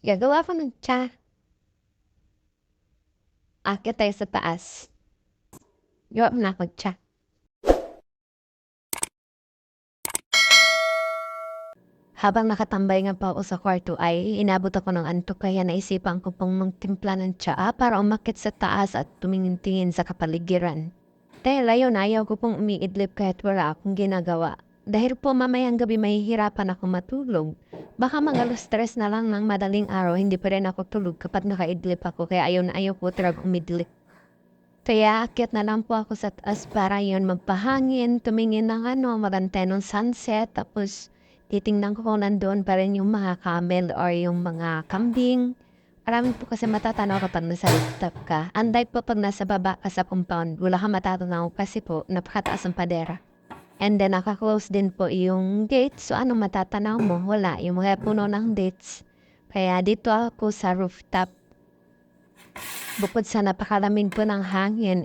Gagawa ko ng tsa. Akyat tayo sa taas. Gawa mo na akong tsa. Habang nakatambay nga pa ako sa kwarto ay inabot ako ng antok kaya naisipan ko pong magtimpla ng tsaa para umakit sa taas at tumingin-tingin sa kapaligiran. Dahil ayaw ko pong umiidlip kahit wala akong ginagawa. Dahil po mamayang gabi mahihirapan ako matulog. Baka mga alas 3 na lang ng madaling araw hindi pa rin ako tulog kapag nakaidlip ako kaya ayaw ko talagang umidlip. Kaya akyat na lang po ako sa taas para yun magpahangin, tumingin ng magantay ng sunset, tapos titingnan ko kung nandun pa rin yung mga camel or yung mga kambing. Marami po kasi matatanaw kapag nasa rooftop ka. Unlike po pag nasa baba ka sa compound, wala kang matatanaw kasi po napakataas ang padera. And then naka-close din po yung gate, so anong matatanaw mo? Wala, yung mga puno ng dates. Kaya dito ako sa rooftop. Bukod sa napakalamig po ng hangin,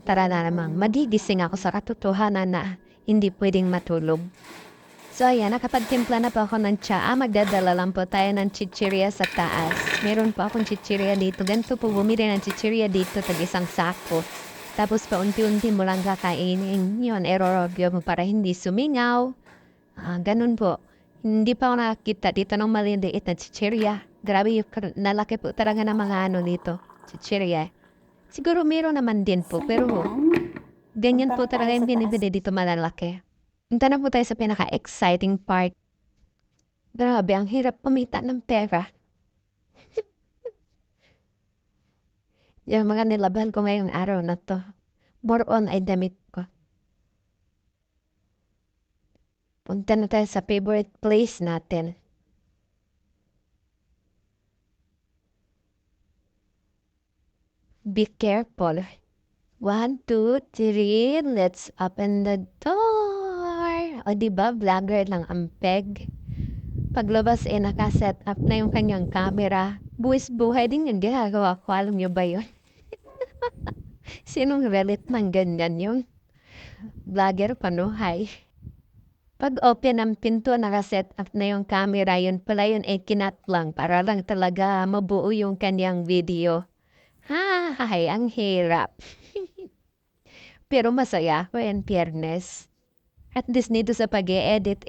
tara na namang magigising ako sa katotohanan na hindi pwedeng matulog. So ayan, nakapagtimpla na po ako ng tsaa. Magdadala lang po tayo ng chichirya sa taas. Meron po akong chichirya dito. Ganito po bumili ng chichirya dito tag isang sako. Tapos pa unti-unti mo lang kakainin yun. Erorobyo mo para hindi sumingaw. Ganun po. Hindi pa ako nakakita dito ng maliliit na chichirya. Grabe yung nalaki po talaga ng mga ano dito. Chichirya. Siguro meron naman din po, pero ganyan po talaga yung binibili dito malalaki. Punta na po tayo sa pinaka-exciting part. Grabe, ang hirap kumita ng pera. Yung mga nilaban ko ngayong araw na to. More on ay damit ko. Punta na tayo sa favorite place natin. Be careful. 1, 2, 3, let's open the door. O diba, vlogger lang ang peg. Paglabas nakaset up na yung kanyang camera. Buwis buhay din yung ginagawa ko. Alam niyo ba yun? Sinong relate ng ganyan yun? Vlogger panuhay. Pag open ng pinto, nakaset up na yung camera. Yun pala yun kinat lang para lang talaga mabuo yung kanyang video. Ang hirap. Pero masaya ko in fairness. At least nito sa pag-e-edit,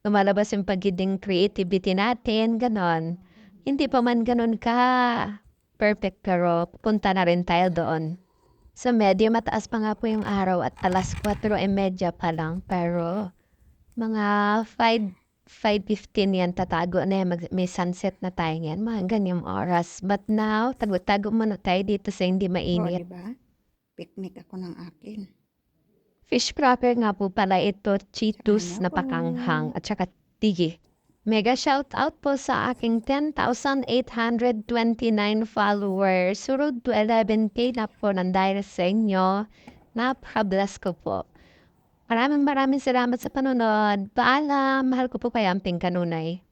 lumalabas yung pagiging creativity natin, ganon. Hindi pa man ganon ka perfect, pero punta na rin tayo doon. So, medyo mataas pa nga po yung araw at alas 4:30 pa lang, pero mga 5:15 yan tatago na yan, may sunset na tayo yan, mga ganyang oras. But now, tago-tago muna tayo dito sa hindi mainit. Diba? Picnic ako ng akin. Fish cracker nga po pala ito, Cheetos Sana na po. pakanghang at saka tigi. Mega shout out po sa aking 10,829 followers. Surod to 11K na po ng dahil sa inyo. Napaka-bless ko po. Maraming salamat sa panonood. Paalam. Mahal ko po kayo, Amping Kanunay.